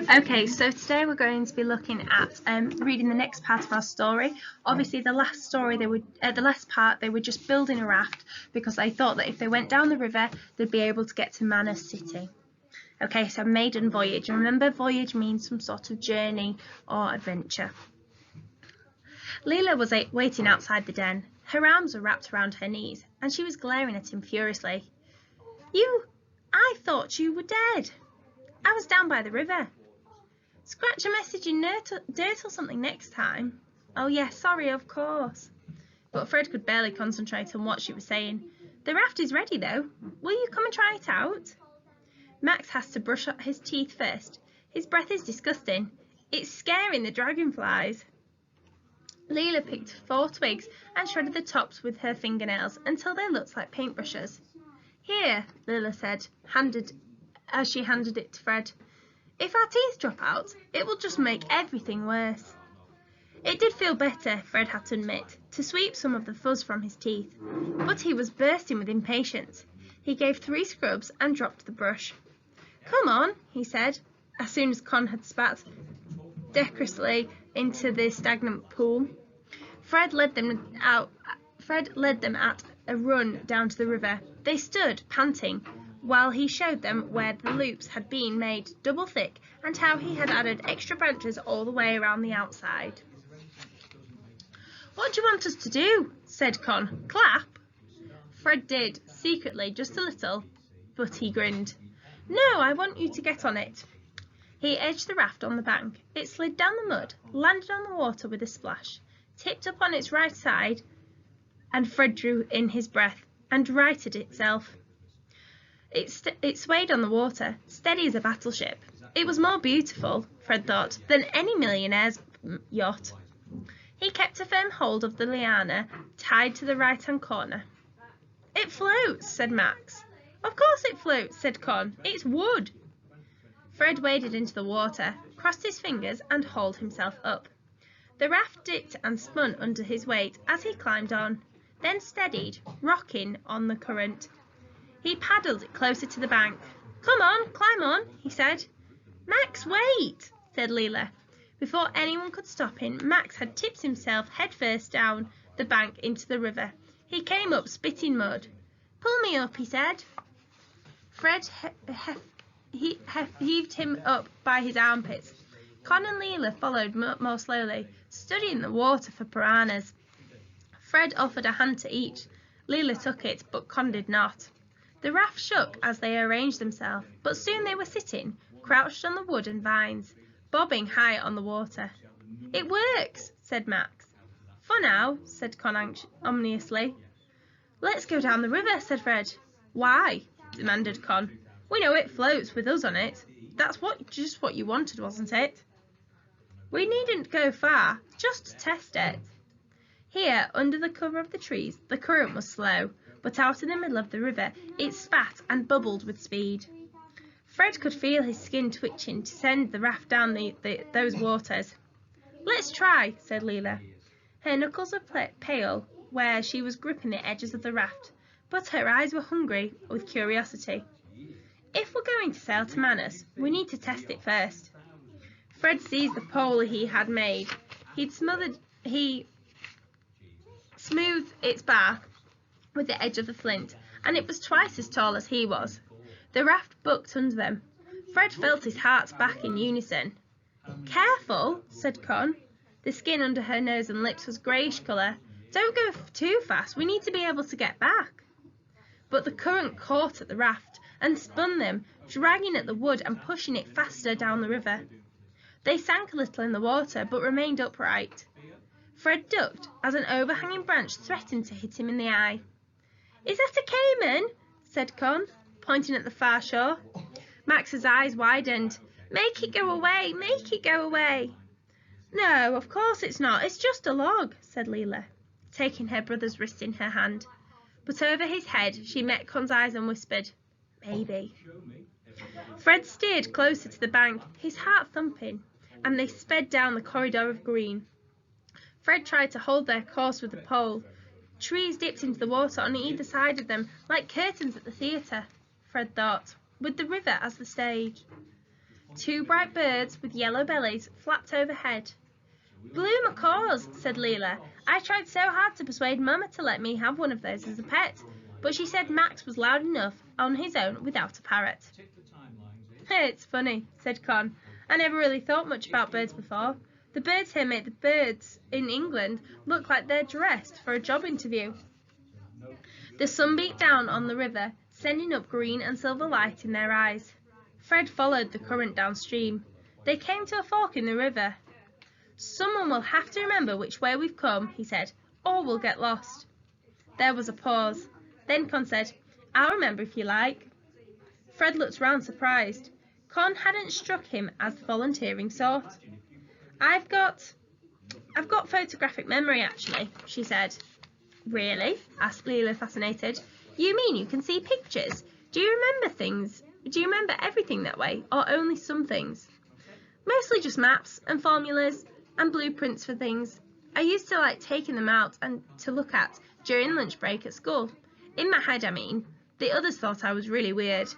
Okay, so today we're going to be looking at reading the next part of our story. Obviously, the last story the last part they were just building a raft because they thought that if they went down the river, they'd be able to get to Manor City. Okay, so maiden voyage. Remember, voyage means some sort of journey or adventure. Leela was waiting outside the den. Her arms were wrapped around her knees, and she was glaring at him furiously. I thought you were dead. I was down by the river. Scratch a message in dirt or something next time. Oh yes, sorry, of course. But Fred could barely concentrate on what she was saying. The raft is ready though. Will you come and try it out? Max has to brush up his teeth first. His breath is disgusting. It's scaring the dragonflies. Leela picked 4 twigs and shredded the tops with her fingernails until they looked like paintbrushes. Here, Leela said, as she handed it to Fred. If our teeth drop out, it will just make everything worse. It did feel better, Fred had to admit, to sweep some of the fuzz from his teeth, but he was bursting with impatience. He gave 3 scrubs and dropped the brush. Come on, he said, as soon as Con had spat decorously into the stagnant pool. Fred led them at a run down to the river. They stood, panting, while he showed them where the loops had been made double thick and how he had added extra branches all the way around the outside. What do you want us to do? Said Con. Clap? Fred did, secretly, just a little, but he grinned. No, I want you to get on it. He edged the raft on the bank. It slid down the mud, landed on the water with a splash, tipped up on its right side, and Fred drew in his breath and righted itself. It swayed on the water, steady as a battleship. It was more beautiful, Fred thought, than any millionaire's yacht. He kept a firm hold of the liana tied to the right-hand corner. It floats, said Max. Of course it floats, said Con. It's wood. Fred waded into the water, crossed his fingers and hauled himself up. The raft dipped and spun under his weight as he climbed on, then steadied, rocking on the current. He paddled it closer to the bank. Come on, climb on, he said. Max, wait, said Leela. Before anyone could stop him, Max had tipped himself headfirst down the bank into the river. He came up spitting mud. Pull me up, he said. Fred heaved him up by his armpits. Con and Leela followed more slowly, studying the water for piranhas. Fred offered a hand to each. Leela took it, but Con did not. The raft shook as they arranged themselves, but soon they were sitting, crouched on the wood and vines, bobbing high on the water. It works, said Max. For now, said Con ominously. Let's go down the river, said Fred. Why? Demanded Con. We know it floats with us on it. That's just what you wanted, wasn't it? We needn't go far, just to test it. Here, under the cover of the trees, the current was slow, but out in the middle of the river, it spat and bubbled with speed. Fred could feel his skin twitching to send the raft down those waters. Let's try, said Leela. Her knuckles were pale where she was gripping the edges of the raft, but her eyes were hungry with curiosity. If we're going to sail to Manus, we need to test it first. Fred seized the pole he had made. He smoothed its bark with the edge of the flint, and it was twice as tall as he was. The raft bucked under them. Fred felt his heart back in unison. Careful, said Con. The skin under her nose and lips was greyish colour. Don't go too fast, we need to be able to get back. But the current caught at the raft and spun them, dragging at the wood and pushing it faster down the river. They sank a little in the water, but remained upright. Fred ducked as an overhanging branch threatened to hit him in the eye. Is that a caiman? Said Con, pointing at the far shore. Max's eyes widened. Make it go away, make it go away. No, of course it's not, it's just a log, said Leela, taking her brother's wrist in her hand. But over his head she met Con's eyes and whispered, Maybe. Fred steered closer to the bank, his heart thumping, and they sped down the corridor of green. Fred tried to hold their course with the pole. Trees dipped into the water on either side of them, like curtains at the theatre, Fred thought, with the river as the stage. 2 bright birds with yellow bellies flapped overhead. "Blue macaws," said Leela. "I tried so hard to persuade Mama to let me have one of those as a pet, but she said Max was loud enough on his own without a parrot." "It's funny," said Con. "I never really thought much about birds before. The birds here make the birds in England look like they're dressed for a job interview." The sun beat down on the river, sending up green and silver light in their eyes. Fred followed the current downstream. They came to a fork in the river. "Someone will have to remember which way we've come," he said, "or we'll get lost." There was a pause. Then Con said, "I'll remember if you like." Fred looked round surprised. Con hadn't struck him as the volunteering sort. I've got photographic memory, actually," she said. "Really?" asked Leela, fascinated. "You mean you can see pictures? Do you remember things? Do you remember everything that way, or only some things?" "Mostly just maps and formulas and blueprints for things. I used to like taking them out and to look at during lunch break at school. In my head, I mean. The others thought I was really weird."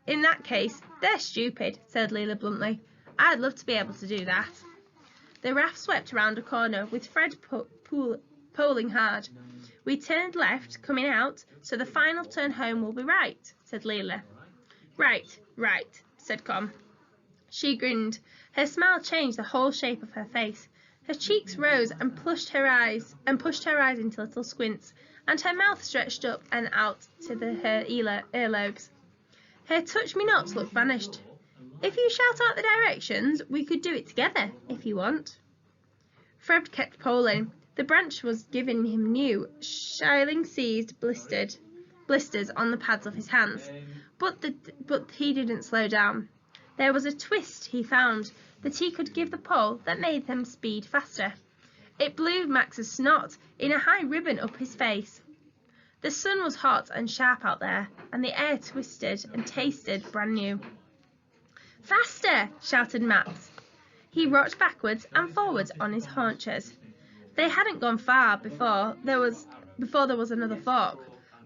"In that case, they're stupid," said Leela bluntly. "I'd love to be able to do that." The raft swept round a corner, with Fred poling hard. "We turned left, coming out, so the final turn home will be right," said Leela. Right, said Con. She grinned. Her smile changed the whole shape of her face. Her cheeks rose and pushed her eyes into little squints, and her mouth stretched up and out to her earlobes. Her touch-me-nots look vanished. "If you shout out the directions, we could do it together, if you want." Fred kept poling. The branch was giving him new, shilling-seized blisters on the pads of his hands, but he didn't slow down. There was a twist he found that he could give the pole that made them speed faster. It blew Max's snot in a high ribbon up his face. The sun was hot and sharp out there, and the air twisted and tasted brand new. "Faster!" shouted Max. He rocked backwards and forwards on his haunches. They hadn't gone far before there was another fork.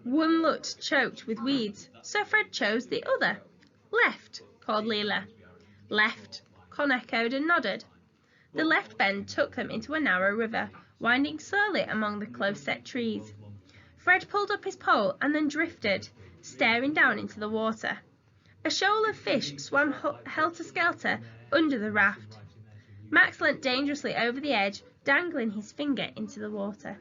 One looked choked with weeds, so Fred chose the other. "Left," called Leela. "Left," Con echoed and nodded. The left bend took them into a narrow river, winding slowly among the close-set trees. Fred pulled up his pole and then drifted, staring down into the water. A shoal of fish swam helter-skelter under the raft. Max leant dangerously over the edge, dangling his finger into the water.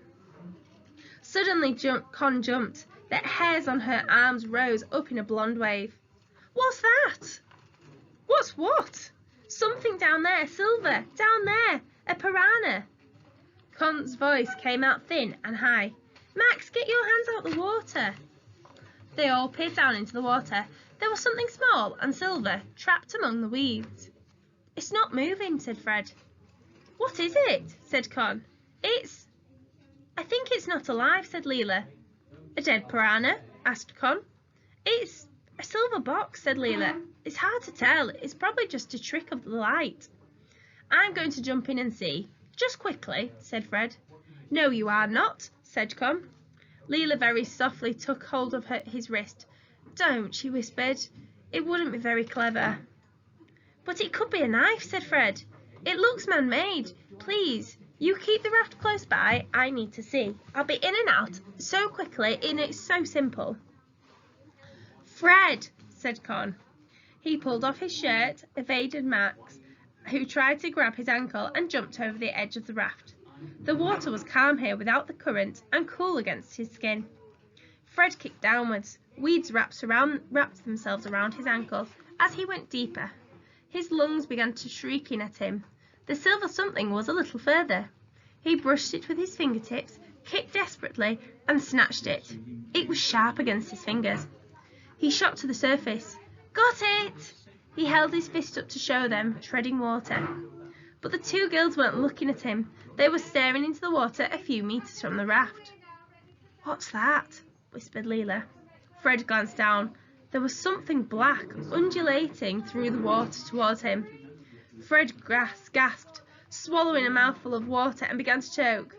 Suddenly Con jumped. The hairs on her arms rose up in a blonde wave. "What's that?" "What's what?" "Something down there, silver, down there, a piranha." Con's voice came out thin and high. "Max, get your hands out the water." They all peered down into the water. There was something small and silver trapped among the weeds. "It's not moving," said Fred. "What is it?" said Con. I think it's not alive," said Leela. "A dead piranha?" asked Con. "It's a silver box," said Leela. "It's hard to tell. It's probably just a trick of the light." "I'm going to jump in and see. Just quickly," said Fred. "No, you are not," said Con. Leela very softly took hold of his wrist. "Don't," she whispered. "It wouldn't be very clever." "But it could be a knife," said Fred. "It looks man-made. Please, you keep the raft close by. I need to see. I'll be in and out so quickly, and it's so simple." "Fred," said Con. He pulled off his shirt, evaded Max, who tried to grab his ankle, and jumped over the edge of the raft. The water was calm here without the current, and cool against his skin. Fred kicked downwards. Weeds wrapped themselves around his ankle as he went deeper. His lungs began to shrieking at him. The silver something was a little further. He brushed it with his fingertips, kicked desperately, and snatched it. It was sharp against his fingers. He shot to the surface. "Got it!" He held his fist up to show them, treading water. But the 2 girls weren't looking at him. They were staring into the water a few meters from the raft. "What's that?" whispered Leela. Fred glanced down. There was something black undulating through the water towards him. Fred gasped, swallowing a mouthful of water, and began to choke.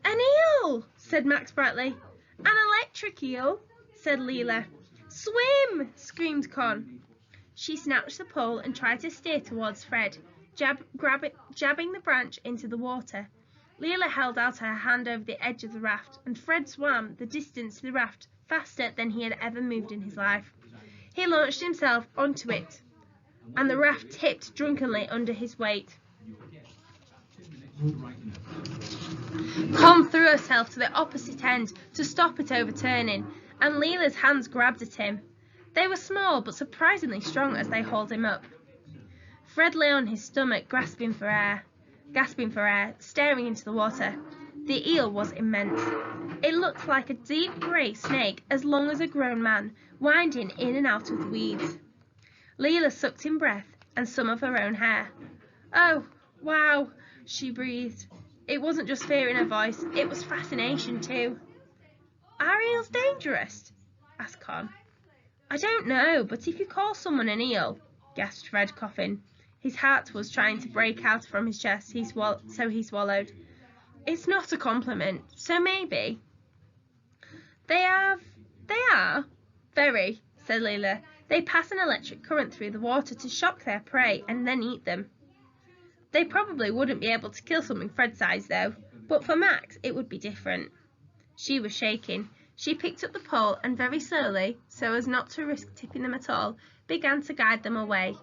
"An eel!" said Max brightly. "An electric eel," said Leela. "Swim!" screamed Con. She snatched the pole and tried to steer towards Fred, jabbing the branch into the water. Leela held out her hand over the edge of the raft, and Fred swam the distance to the raft faster than he had ever moved in his life. He launched himself onto it, and the raft tipped drunkenly under his weight. Con threw herself to the opposite end to stop it overturning, and Leela's hands grabbed at him. They were small but surprisingly strong as they hauled him up. Fred lay on his stomach, gasping for air, staring into the water. The eel was immense. It looked like a deep grey snake as long as a grown man, winding in and out of the weeds. Leela sucked in breath and some of her own hair. "Oh, wow," she breathed. It wasn't just fear in her voice, it was fascination too. "Are eels dangerous?" asked Con. "I don't know, but if you call someone an eel," gasped Fred, coughing. His heart was trying to break out from his chest, so he swallowed. "It's not a compliment, so maybe." They are, very," said Leela. "They pass an electric current through the water to shock their prey and then eat them. They probably wouldn't be able to kill something Fred's size, though, but for Max it would be different." She was shaking. She picked up the pole and very slowly, so as not to risk tipping them at all, began to guide them away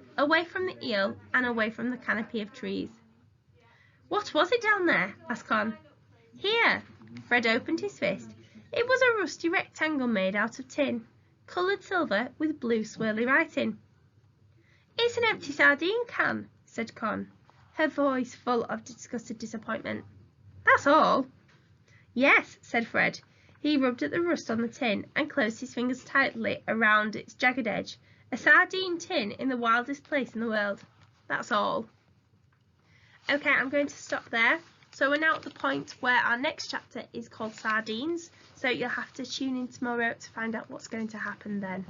from the eel and away from the canopy of trees. "What was it down there?" asked Con. "Here." Fred opened his fist. It was a rusty rectangle made out of tin, coloured silver with blue swirly writing. "It's an empty sardine can," said Con, her voice full of disgusted disappointment. "That's all?" "Yes," said Fred. He rubbed at the rust on the tin and closed his fingers tightly around its jagged edge. "A sardine tin in the wildest place in the world. That's all." Okay, I'm going to stop there. So we're now at the point where our next chapter is called Sardines. So you'll have to tune in tomorrow to find out what's going to happen then.